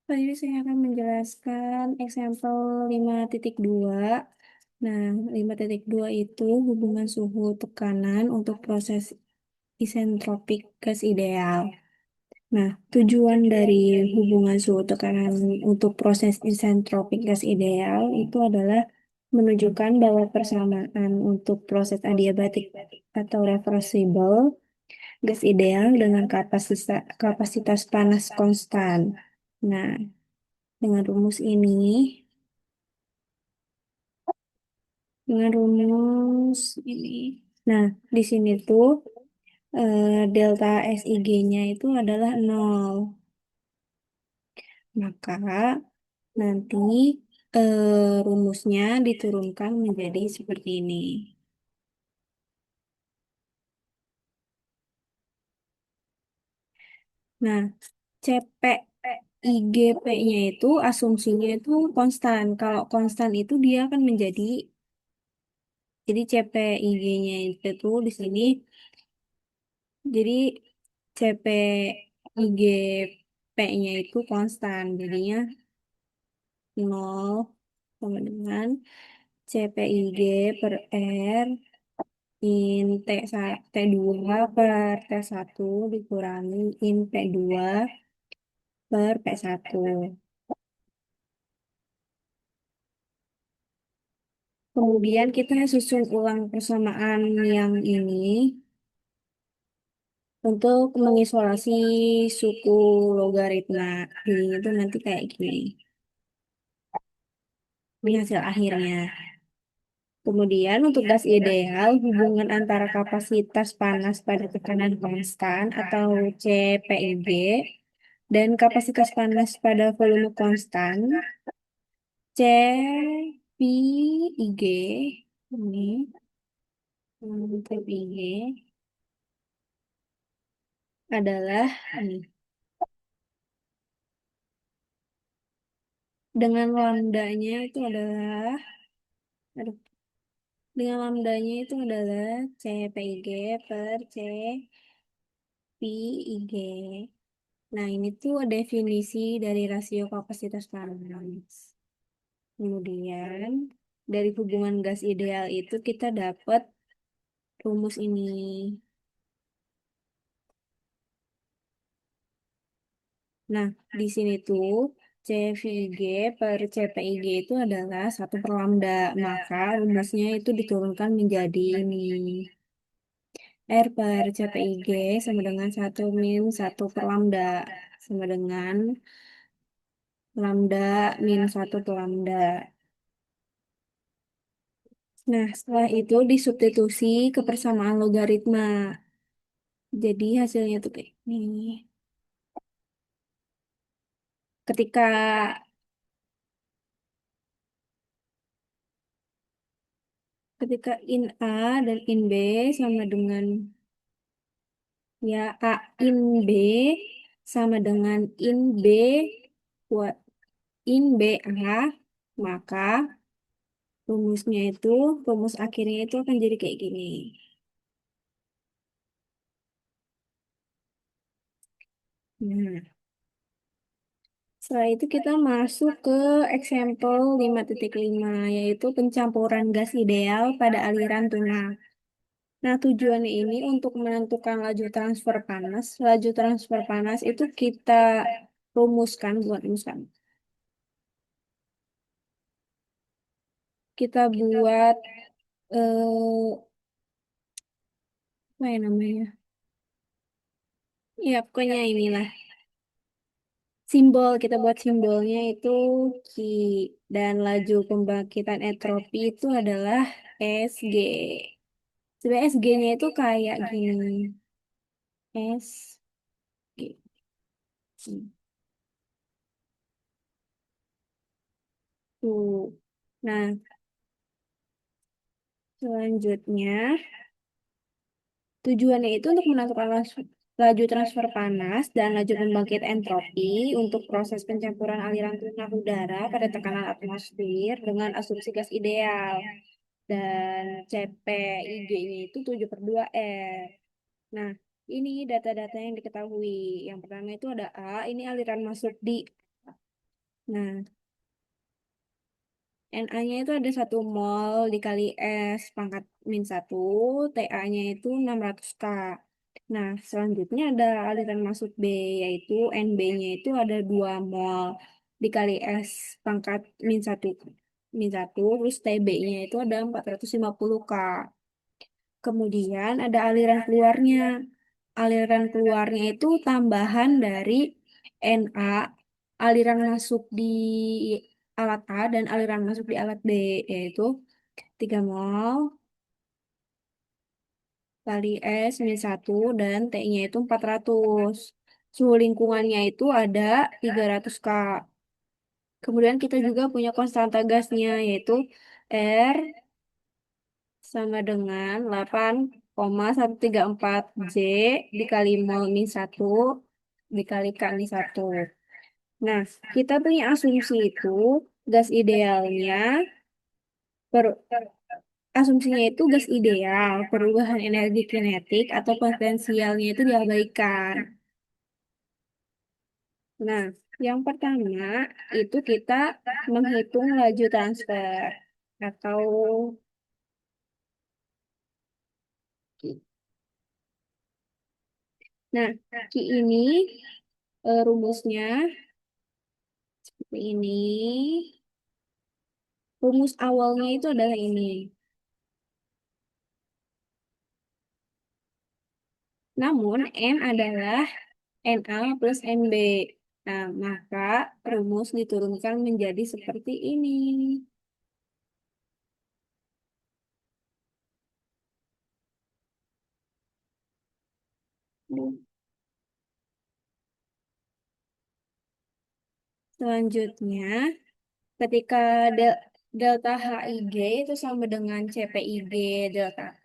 Tadi saya akan menjelaskan example 5.2. Nah, 5.2 itu hubungan suhu tekanan untuk proses isentropik gas ideal. Nah, tujuan dari hubungan suhu tekanan untuk proses isentropik gas ideal itu adalah menunjukkan bahwa persamaan untuk proses adiabatik atau reversible gas ideal dengan kapasitas panas konstan. Nah, dengan rumus ini, dengan rumus ini. Nah, di sini tuh delta SIG-nya itu adalah 0. Maka nanti rumusnya diturunkan menjadi seperti ini. Nah, CP IGP-nya itu asumsinya itu konstan. Kalau konstan itu dia akan menjadi, jadi CP IG-nya itu di sini, jadi CP IGP-nya itu konstan. Jadinya 0 sama dengan CPIG per R in T2 per T1 dikurangi in P2 per P1. Kemudian kita susun ulang persamaan yang ini untuk mengisolasi suku logaritma. Jadinya itu nanti kayak gini. Ini hasil akhirnya. Kemudian untuk gas ideal, hubungan antara kapasitas panas pada tekanan konstan atau CPIG dan kapasitas panas pada volume konstan CPIG ini CPIG adalah ini. Dengan lambdanya itu adalah aduh, dengan lambdanya itu adalah CPIG per CPIG. Nah, ini tuh definisi dari rasio kapasitas panas. Kemudian, dari hubungan gas ideal itu kita dapat rumus ini. Nah, di sini tuh CVG per CPIG itu adalah 1/lambda. Maka rumusnya itu diturunkan menjadi ini. R per CPIG sama dengan 1 - 1/lambda. Sama dengan lambda -1/lambda. Nah, setelah itu disubstitusi ke persamaan logaritma. Jadi hasilnya tuh kayak ini. Ketika ketika in A dan in B sama dengan ya A in B sama dengan in B buat in B A, maka rumusnya itu rumus akhirnya itu akan jadi kayak gini. Nah, setelah itu kita masuk ke example 5.5 yaitu pencampuran gas ideal pada aliran tunak. Nah, tujuannya ini untuk menentukan laju transfer panas. Laju transfer panas itu kita rumuskan, buat rumuskan. Kita buat apa ya namanya? Ya, pokoknya inilah simbol. Kita buat simbolnya itu Q dan laju pembangkitan entropi itu adalah SG. Sebenarnya SG-nya itu kayak gini. S G. Tuh. Nah, selanjutnya tujuannya itu untuk menentukan laju transfer panas dan laju pembangkit entropi untuk proses pencampuran aliran tunak udara pada tekanan atmosfer dengan asumsi gas ideal. Dan CPIG-nya itu 7/2 R. Nah, ini data-data yang diketahui. Yang pertama itu ada A, ini aliran masuk di Nah, Na-nya itu ada 1 mol dikali S pangkat min 1, Ta-nya itu 600 K. Nah, selanjutnya ada aliran masuk B, yaitu Nb-nya itu ada 2 mol dikali S pangkat min satu, terus Tb-nya itu ada 450 K. Kemudian ada aliran keluarnya. Aliran keluarnya itu tambahan dari Na, aliran masuk di alat A dan aliran masuk di alat B, yaitu 3 mol kali S min 1 dan T-nya itu 400. Suhu lingkungannya itu ada 300 K. Kemudian kita juga punya konstanta gasnya, yaitu R sama dengan 8,134 J dikali mol min 1 dikali K min 1. Nah, kita punya asumsi itu gas idealnya, per, asumsinya itu gas ideal, perubahan energi kinetik atau potensialnya itu diabaikan. Nah, yang pertama itu kita menghitung laju transfer atau nah, Ki ini rumusnya seperti ini. Rumus awalnya itu adalah ini. Namun, N adalah Na plus Nb. Nah, maka rumus diturunkan menjadi seperti ini. Selanjutnya, ketika delta HIG itu sama dengan CPIG delta T,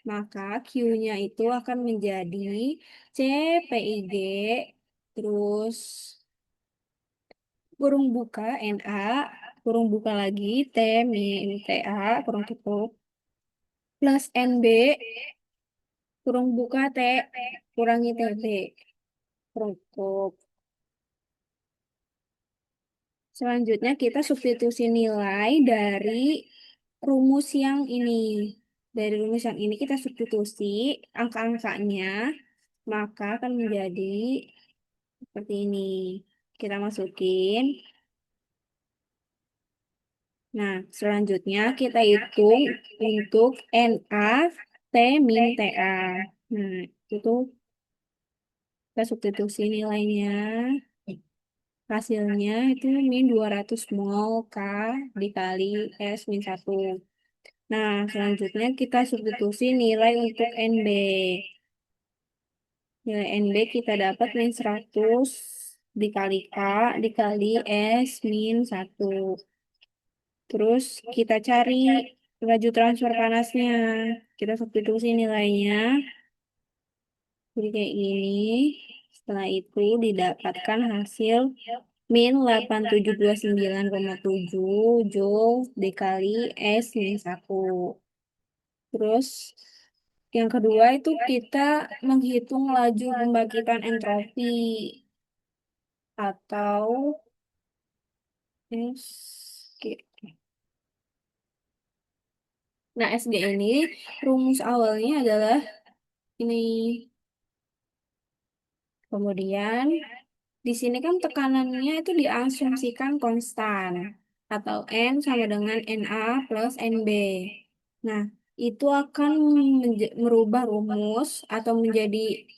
maka Q-nya itu akan menjadi CPIG terus kurung buka Na, kurung buka lagi T min TA, kurung tutup, plus NB, kurung buka T, kurangi TB, kurung tutup. Selanjutnya kita substitusi nilai dari rumus yang ini. Dari rumus yang ini kita substitusi angka-angkanya, maka akan menjadi seperti ini. Kita masukin. Nah, selanjutnya kita hitung untuk Na, T min Ta. Nah, itu kita substitusi nilainya. Hasilnya itu min 200 mol K dikali S min 1. Nah, selanjutnya kita substitusi nilai untuk NB. Nilai NB kita dapat min 100 dikali K dikali S min 1. Terus kita cari laju transfer panasnya. Kita substitusi nilainya. Jadi kayak gini. Setelah itu didapatkan hasil min 8729,7 Joule dikali S min 1. Terus yang kedua itu kita menghitung laju pembangkitan entropi atau SG. Nah, SG ini rumus awalnya adalah ini. Kemudian di sini kan tekanannya itu diasumsikan konstan atau N sama dengan Na plus Nb. Nah, itu akan merubah rumus atau menjadi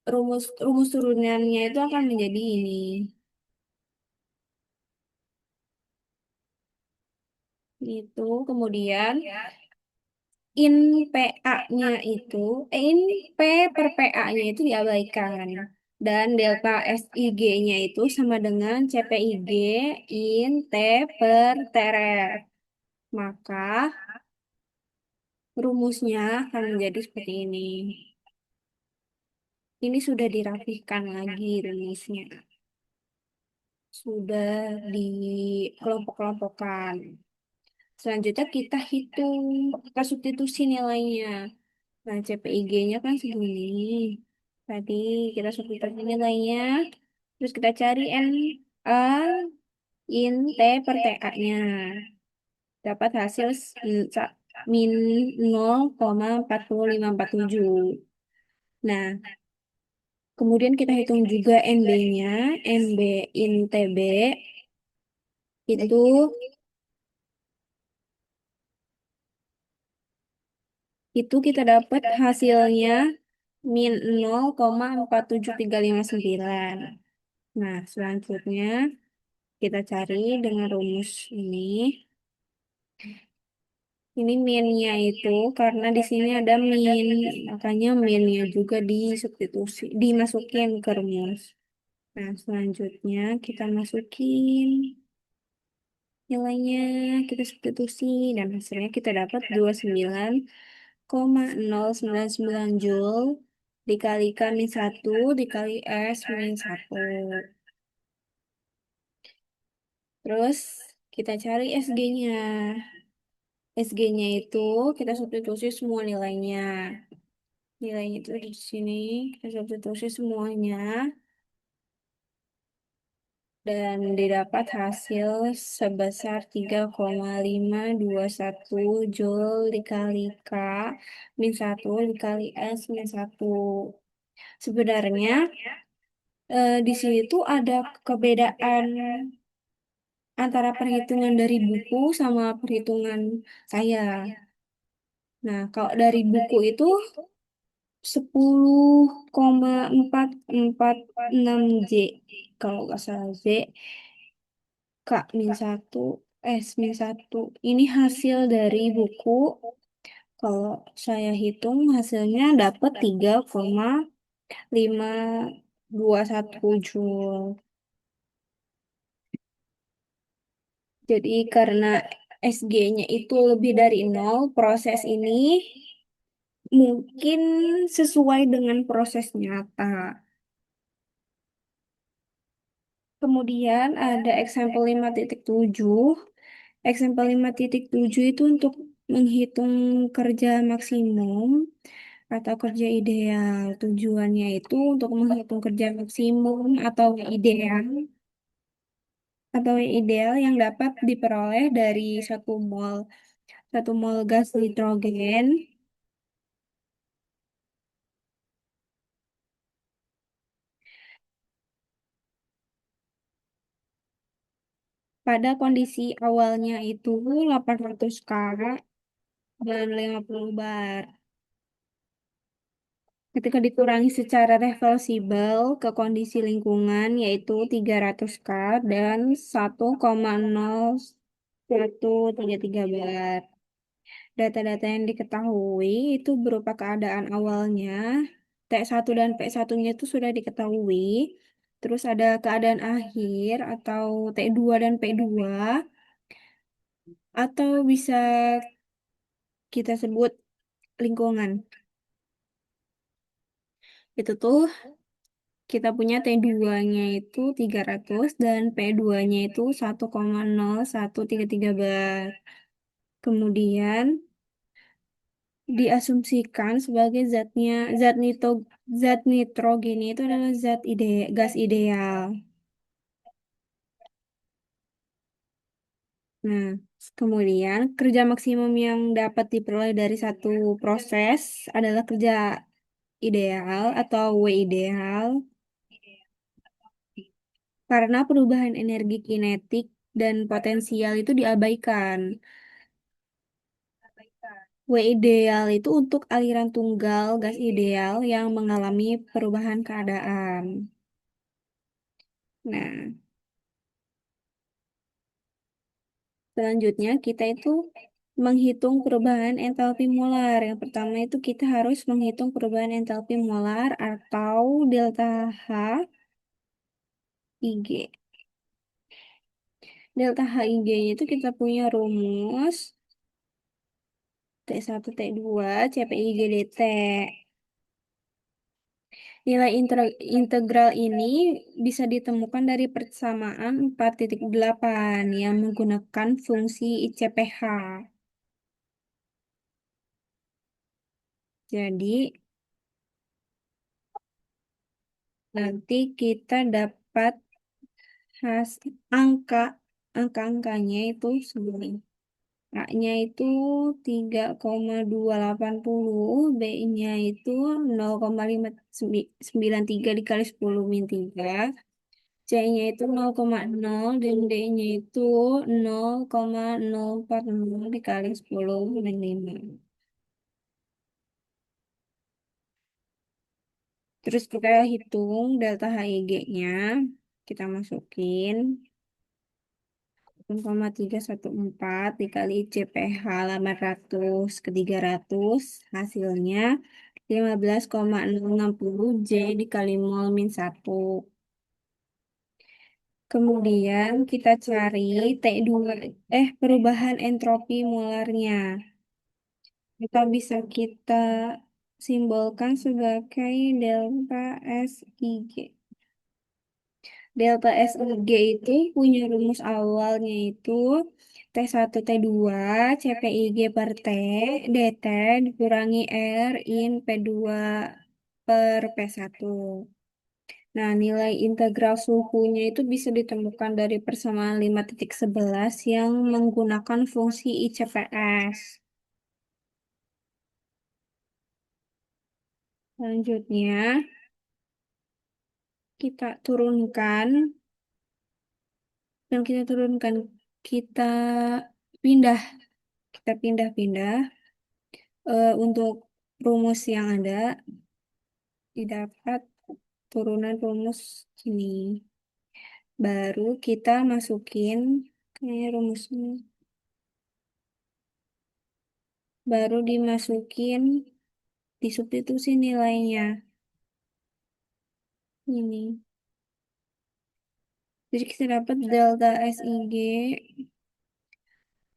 rumus rumus turunannya itu akan menjadi ini. Itu kemudian in PA-nya itu, in P per PA-nya itu diabaikan. Dan delta SIG-nya itu sama dengan CPIG in T per TRF. Maka rumusnya akan menjadi seperti ini. Ini sudah dirapikan lagi rumusnya. Sudah dikelompok-kelompokkan. Selanjutnya kita hitung, kita substitusi nilainya. Nah, CPIG-nya kan segini. Tadi kita substitusi nilainya, terus kita cari N A in T per TA-nya. Dapat hasil min 0,40547. Nah, kemudian kita hitung juga NB-nya. NB in TB itu kita dapat hasilnya min 0,47359. Nah, selanjutnya kita cari dengan rumus ini. Ini minnya itu karena di sini ada min, makanya minnya juga disubstitusi, dimasukin ke rumus. Nah, selanjutnya kita masukin nilainya, kita substitusi, dan hasilnya kita dapat 29,099 Joule dikalikan min 1 dikali S min 1. Terus kita cari SG-nya. SG-nya itu kita substitusi semua nilainya. Nilainya itu di sini, kita substitusi semuanya. Dan didapat hasil sebesar 3,521 Joule dikali K min 1 dikali S min 1. Sebenarnya di sini tuh ada keberadaan antara perhitungan dari buku sama perhitungan saya. Nah, kalau dari buku itu 10,446 J. Kalau nggak salah J, K min 1, S min 1. Ini hasil dari buku. Kalau saya hitung hasilnya dapat 3,521 Joule. Jadi karena SG-nya itu lebih dari nol, proses ini mungkin sesuai dengan proses nyata. Kemudian ada example 5.7. Example 5.7 itu untuk menghitung kerja maksimum atau kerja ideal. Tujuannya itu untuk menghitung kerja maksimum atau ideal yang dapat diperoleh dari satu mol gas nitrogen pada kondisi awalnya itu 800 K dan 50 bar. Ketika dikurangi secara reversibel ke kondisi lingkungan yaitu 300 K dan 1,0133 bar. Data-data yang diketahui itu berupa keadaan awalnya. T1 dan P1-nya itu sudah diketahui. Terus ada keadaan akhir atau T2 dan P2. Atau bisa kita sebut lingkungan. Itu tuh kita punya T2-nya itu 300 dan P2-nya itu 1,0133 bar. Kemudian diasumsikan sebagai zat nitrogen itu adalah gas ideal. Nah, kemudian kerja maksimum yang dapat diperoleh dari satu proses adalah kerja ideal atau W ideal karena perubahan energi kinetik dan potensial itu diabaikan. W ideal itu untuk aliran tunggal gas ideal yang mengalami perubahan keadaan. Nah, selanjutnya kita itu menghitung perubahan entalpi molar. Yang pertama itu kita harus menghitung perubahan entalpi molar atau delta H IG. Delta H IG-nya itu kita punya rumus T1 T2 CPI GDT. Nilai integral ini bisa ditemukan dari persamaan 4.8 yang menggunakan fungsi ICPH. Jadi, nanti kita dapat Has angka angka-angkanya itu segini. A-nya itu 3,280, B-nya itu 0,593 dikali 10 min 3, C-nya itu 0,0 dan D-nya itu 0,040 dikali 10 min 5. Terus kita hitung delta HIG-nya, kita masukin 0,314 dikali CPH 800 ke 300, hasilnya 15,060 J dikali mol min 1. Kemudian kita cari T2, perubahan entropi molarnya. Kita simbolkan sebagai delta SIG. Delta SIG itu punya rumus awalnya itu T1 T2 CPIG per T DT dikurangi R in P2 per P1. Nah, nilai integral suhunya itu bisa ditemukan dari persamaan 5.11 yang menggunakan fungsi ICPS. Selanjutnya, kita turunkan dan kita turunkan, kita pindah, kita pindah-pindah untuk rumus yang ada didapat turunan rumus ini. Baru kita masukin kayak rumusnya. Baru dimasukin disubstitusi nilainya. Ini. Jadi kita dapat delta SIG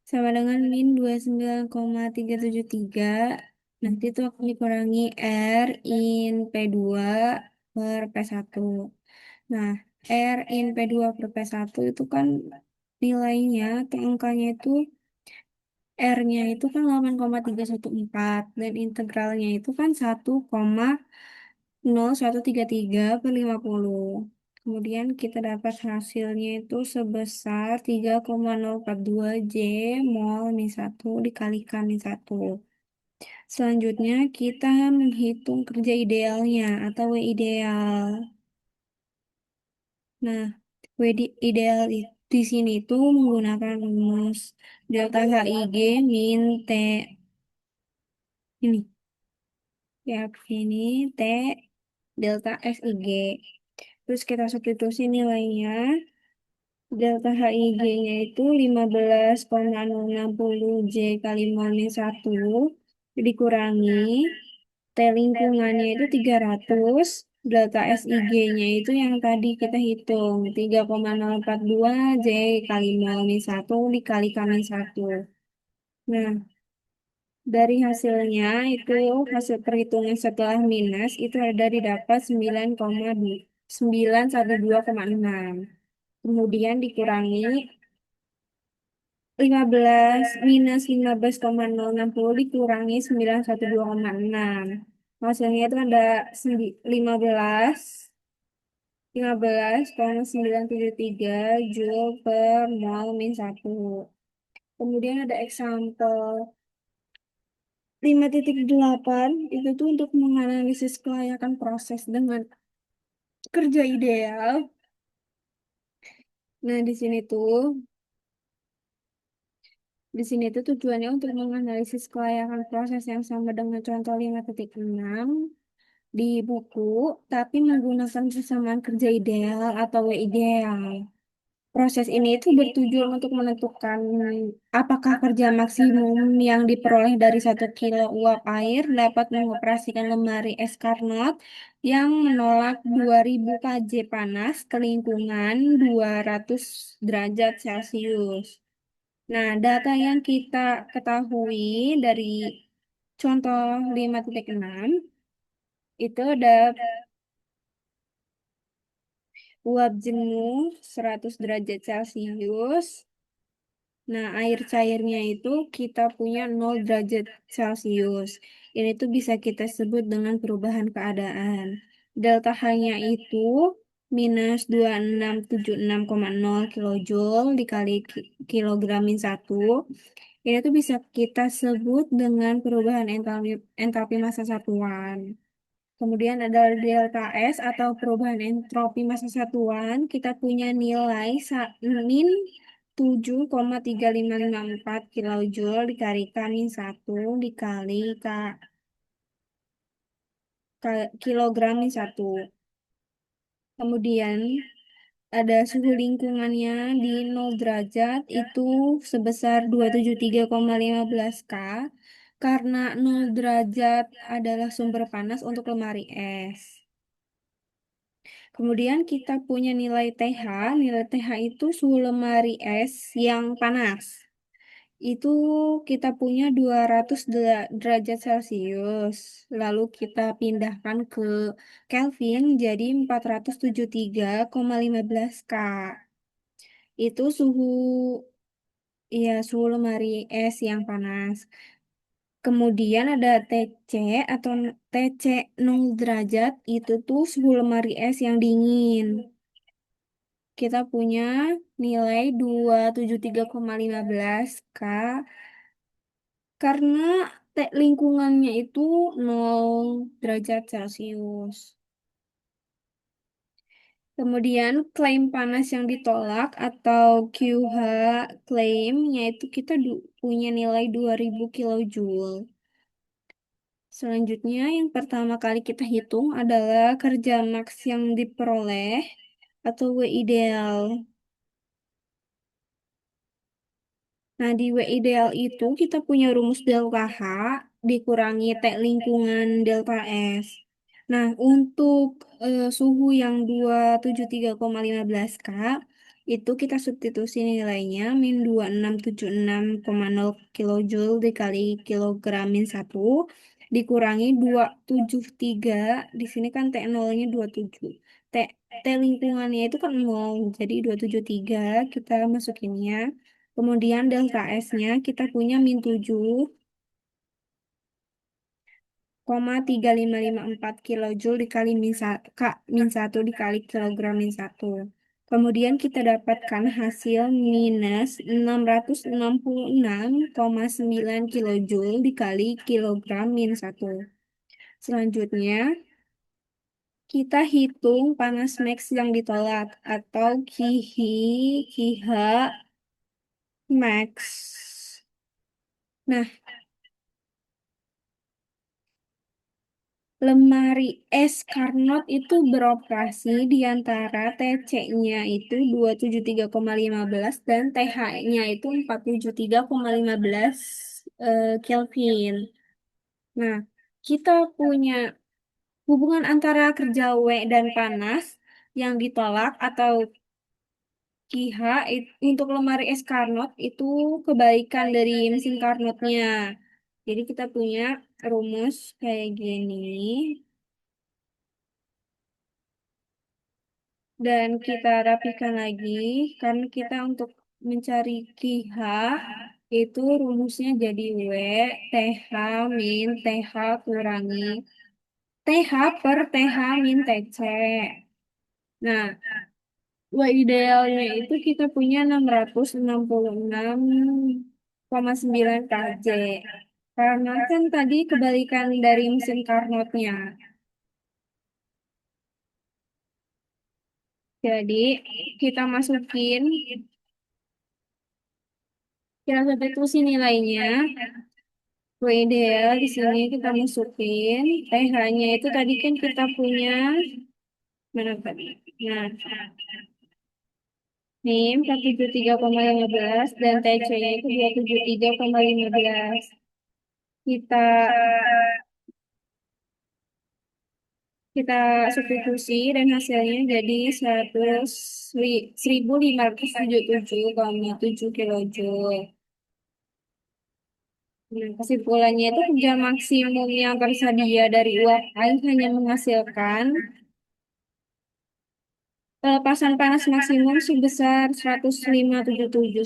sama dengan min 29,373. Nanti itu akan dikurangi R in P2 per P1. Nah, R in P2 per P1 itu kan nilainya atau angkanya itu R-nya itu kan 8,314 dan integralnya itu kan 1,0133 per 50. Kemudian kita dapat hasilnya itu sebesar 3,042 J mol min 1 dikalikan min 1. Selanjutnya kita menghitung kerja idealnya atau W ideal. Nah, ideal di sini tuh menggunakan rumus delta HIG min T ini. Ya, ini T delta SIG. Terus kita substitusi nilainya. Delta HIG-nya itu 15,060 J kali mol min 1 dikurangi T lingkungannya itu 300, delta SIG-nya itu yang tadi kita hitung 3,042 J kali mol min 1 dikalikan min 1. Nah, dari hasilnya itu hasil perhitungan setelah minus itu ada didapat 9,912,6. Kemudian dikurangi 15 minus 15,060 dikurangi 912,6. Hasilnya itu ada 15 15,973 Joule per mol min 1. Kemudian ada example 5.8 itu tuh untuk menganalisis kelayakan proses dengan kerja ideal. Nah, di sini tuh tujuannya untuk menganalisis kelayakan proses yang sama dengan contoh 5.6 di buku, tapi menggunakan persamaan kerja ideal atau W ideal. Proses ini itu bertujuan untuk menentukan apakah kerja maksimum yang diperoleh dari 1 kilo uap air dapat mengoperasikan lemari es Carnot yang menolak 2000 kJ panas ke lingkungan 200 derajat Celcius. Nah, data yang kita ketahui dari contoh 5.6 itu ada uap jenuh 100 derajat Celcius. Nah, air cairnya itu kita punya 0 derajat Celcius. Ini tuh bisa kita sebut dengan perubahan keadaan. Delta H-nya itu minus 2676,0 kilojoule dikali kilogram min 1. Ini tuh bisa kita sebut dengan perubahan entalpi massa satuan. Kemudian ada delta S atau perubahan entropi massa satuan. Kita punya nilai min 7,3554 kilojoule dikalikan min 1 dikali kilogram min 1. Kemudian ada suhu lingkungannya di 0 derajat itu sebesar 273,15 K karena 0 derajat adalah sumber panas untuk lemari es. Kemudian kita punya nilai TH. Nilai TH itu suhu lemari es yang panas. Itu kita punya 200 derajat Celcius. Lalu kita pindahkan ke Kelvin jadi 473,15 K. Itu suhu lemari es yang panas. Kemudian ada TC atau TC 0 derajat itu tuh suhu lemari es yang dingin. Kita punya nilai 273,15 K karena lingkungannya itu 0 derajat Celcius. Kemudian klaim panas yang ditolak atau QH klaim yaitu kita punya nilai 2000 kilojoule. Selanjutnya yang pertama kali kita hitung adalah kerja maks yang diperoleh atau W ideal. Nah, di W ideal itu kita punya rumus delta H dikurangi T lingkungan delta S. Nah, untuk suhu yang 273,15 K itu kita substitusi nilainya min 2676,0 kilojoule dikali kilogram min 1 dikurangi 273. Di sini kan T0-nya 27. T, T lingkungannya itu kan 0, jadi 273 kita masukinnya. Kemudian delta S-nya kita punya min 7,3554 kilojoule dikali min 1 dikali kilogram min 1. Kemudian kita dapatkan hasil minus 666,9 kilojoule dikali kilogram min 1. Selanjutnya, kita hitung panas max yang ditolak atau KH max. Nah, lemari es Carnot itu beroperasi di antara TC-nya itu 273,15 dan TH-nya itu 473,15 Kelvin. Nah, kita punya hubungan antara kerja W dan panas yang ditolak atau KH untuk lemari es Carnot itu kebalikan dari mesin Carnotnya. Jadi kita punya rumus kayak gini. Dan kita rapikan lagi karena kita untuk mencari KH itu rumusnya jadi W TH min TH kurangi TH per TH min TC. Nah, W idealnya itu kita punya 666,9 kJ. Karena kan tadi kebalikan dari mesin Carnotnya. Jadi kita masukin, kita substitusi nilainya. W ideal di sini kita masukin. TH-nya itu tadi kan kita punya mana tadi? Nah, ini 473,15 dan TC-nya itu 273,15. Kita kita substitusi dan hasilnya jadi 1577,7 kilojoule. Nah, kesimpulannya itu kerja maksimum yang tersedia dari uap air hanya menghasilkan pelepasan panas maksimum sebesar 1577,7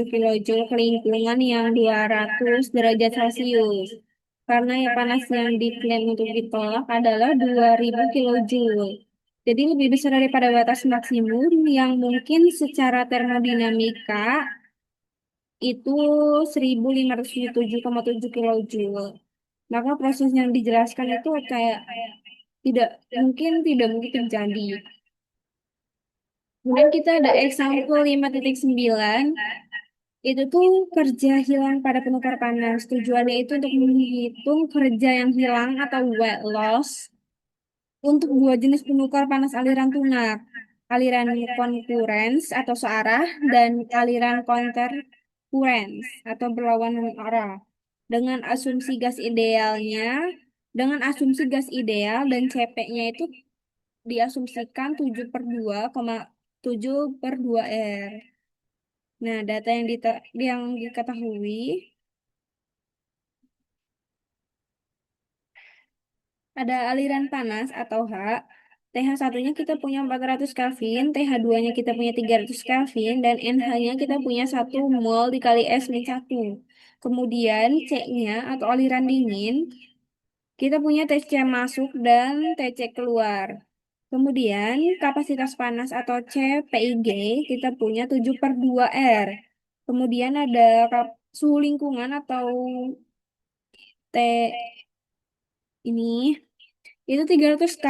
kilojoule ke lingkungan yang 200 derajat Celcius. Karena ya panas yang diklaim untuk ditolak adalah 2000 kilojoule. Jadi lebih besar daripada batas maksimum yang mungkin secara termodinamika itu 1507,7 kilojoule. Maka proses yang dijelaskan itu kayak tidak mungkin terjadi. Kemudian kita ada example 5.9. Itu tuh kerja hilang pada penukar panas. Tujuannya itu untuk menghitung kerja yang hilang atau weight loss untuk dua jenis penukar panas aliran tunak. Aliran concurrence atau searah dan aliran countercurrents atau berlawanan arah. Dengan asumsi gas idealnya, dengan asumsi gas ideal dan CP-nya itu diasumsikan 7/2,7/2 R. Nah, data yang diketahui ada aliran panas atau H. TH satunya kita punya 400 Kelvin, TH 2-nya kita punya 300 Kelvin, dan NH-nya kita punya 1 mol dikali S-1. Kemudian C-nya atau aliran dingin, kita punya TC masuk dan TC keluar. Kemudian kapasitas panas atau CPIG kita punya 7/2 R. Kemudian ada suhu lingkungan atau T ini itu 300 K.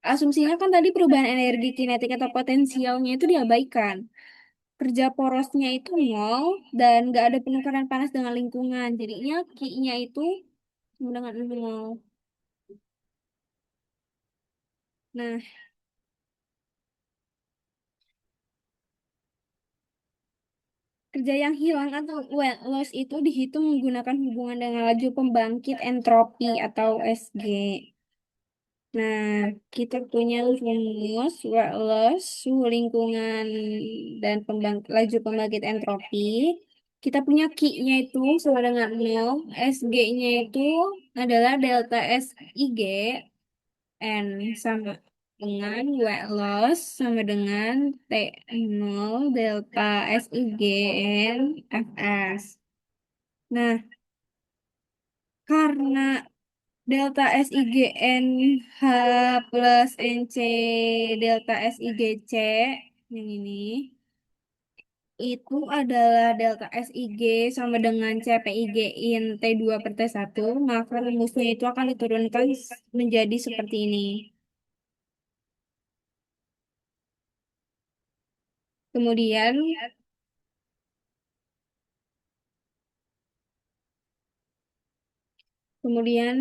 Asumsinya kan tadi perubahan energi kinetik atau potensialnya itu diabaikan. Kerja porosnya itu nol dan nggak ada penukaran panas dengan lingkungan. Jadinya Ki-nya itu sama dengan nol. Nah, kerja yang hilang atau weight loss itu dihitung menggunakan hubungan dengan laju pembangkit entropi atau SG. Nah, kita punya rumus weight loss, suhu lingkungan, dan laju pembangkit entropi. Kita punya Q-nya itu sama dengan nol, SG-nya itu adalah delta SIG, N sama dengan weight loss sama dengan T0 delta SIG N Fs. Nah, karena delta SIGN H plus NC delta SIGC yang ini itu adalah delta SIG sama dengan CPIG in T2/T1, maka rumusnya itu akan diturunkan menjadi seperti ini. Kemudian kemudian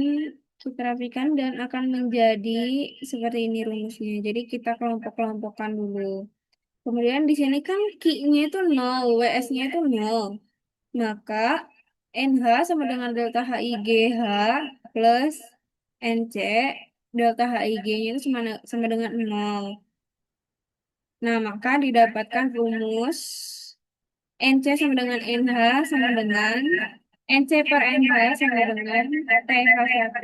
kita rapikan dan akan menjadi seperti ini rumusnya. Jadi kita kelompok-kelompokkan dulu. Kemudian di sini kan Q-nya itu 0, WS-nya itu 0. Maka NH sama dengan delta HIGH plus NC, delta HIG-nya itu sama dengan 0. Nah, maka didapatkan rumus NC sama dengan NH sama dengan NC per NH sama dengan TH1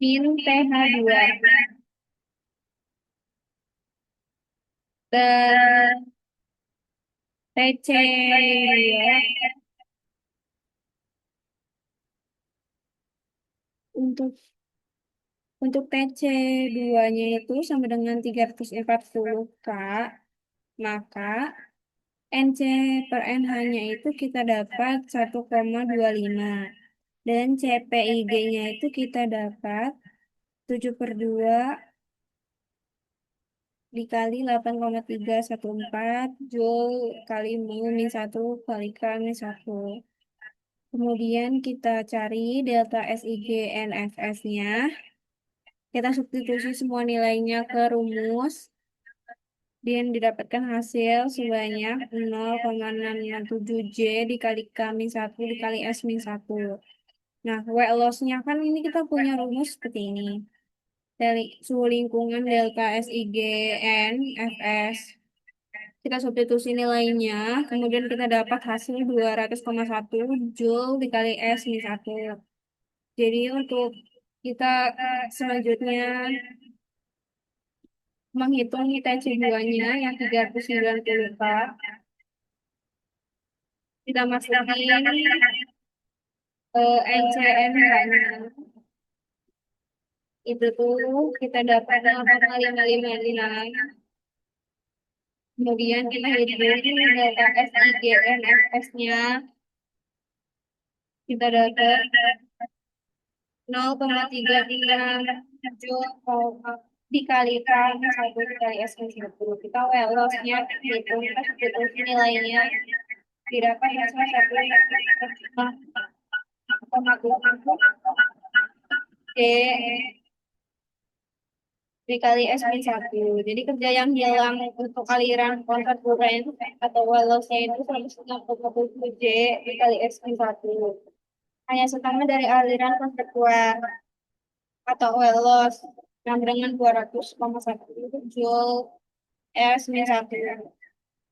min TH2. Dan TC ya, untuk TC 2-nya itu sama dengan 340 K, maka NC per NH-nya itu kita dapat 1,25. Dan CPIG-nya itu kita dapat 7/2 dikali 8,314 Joule kali mu min 1 kali K min 1. Kemudian kita cari delta SIG NFS-nya. Kita substitusi semua nilainya ke rumus. Dan didapatkan hasil sebanyak 0,667 J dikali K min 1 dikali S min 1. Nah, weight loss-nya kan ini kita punya rumus seperti ini. Dari suhu lingkungan delta SIG N Fs. Kita substitusi nilainya, kemudian kita dapat hasil 200,1 Joule dikali S min 1. Jadi untuk kita selanjutnya menghitung TC2-nya yang 390 K, kita masukin NCNH-nya. Itu tuh kita dapat 0,556. Kemudian kita hitung delta SIGNFS-nya. Kita dapat 0,336 Joule dikalikan 1 dikali S min 1. Kita Wells-nya hitung, kita hitung nilainya didapat hasilnya 1,8 D dikali S min 1. Jadi kerja yang hilang untuk aliran kontak current atau Wells-nya itu 160 J dikali S min 1. Hanya setengah dari aliran konsekuen atau oil loss yang dengan 200,1 Joule S-1.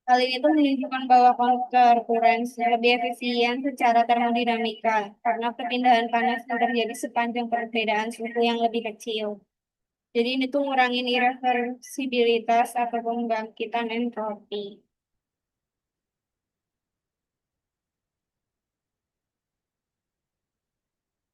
Hal ini tuh menunjukkan bahwa counter current lebih efisien secara termodinamika karena perpindahan panas yang terjadi sepanjang perbedaan suhu yang lebih kecil. Jadi ini tuh ngurangin irreversibilitas atau pembangkitan entropi.